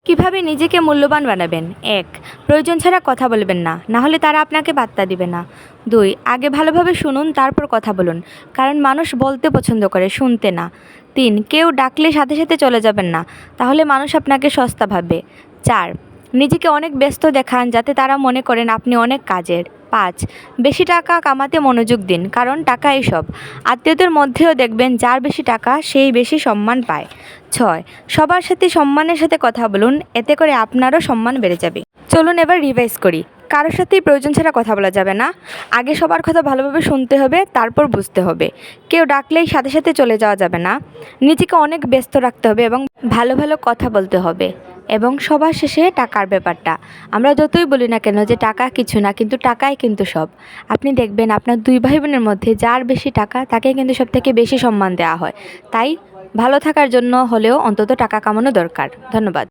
কিভাবে নিজেকে মূল্যবান বানাবেন? ১. প্রয়োজন ছাড়া কথা বলবেন না, না হলে তারা আপনাকে পাত্তা দিবে না। ২. আগে ভালোভাবে শুনুন, তারপর কথা বলুন, কারণ মানুষ বলতে পছন্দ করে, শুনতে না। ৩. কেউ ডাকলে সাথে সাথে চলে যাবেন না, তাহলে মানুষ আপনাকে সস্তা ভাববে। ৪. নিজেকে অনেক ব্যস্ত দেখান, যাতে তারা মনে করেন আপনি অনেক কাজের। ৫. বেশি টাকা কামাতে মনোযোগ দিন, কারণ টাকাই সব। আত্মীয়দের মধ্যেও দেখবেন যার বেশি টাকা সেই বেশি সম্মান পায়। ৬. সবার সাথে সম্মানের সাথে কথা বলুন, এতে করে আপনারও সম্মান বেড়ে যাবে। চলুন এবার রিভাইজ করি। কারোর সাথেই প্রয়োজন ছাড়া কথা বলা যাবে না। আগে সবার কথা ভালোভাবে শুনতে হবে, তারপর বুঝতে হবে। কেউ ডাকলেই সাথে সাথে চলে যাওয়া যাবে না। নিজেকে অনেক ব্যস্ত রাখতে হবে এবং ভালো ভালো কথা বলতে হবে। এবং সবার শেষে টাকার ব্যাপারটা, আমরা যতই বলি না কেন যে টাকা কিছু না, কিন্তু টাকাই কিন্তু সব। আপনি দেখবেন আপনার দুই ভাই বোনের মধ্যে যার বেশি টাকা তাকে কিন্তু সব থেকে বেশি সম্মান দেওয়া হয়। তাই ভালো থাকার জন্য হলেও অন্তত টাকা কামানো দরকার। ধন্যবাদ।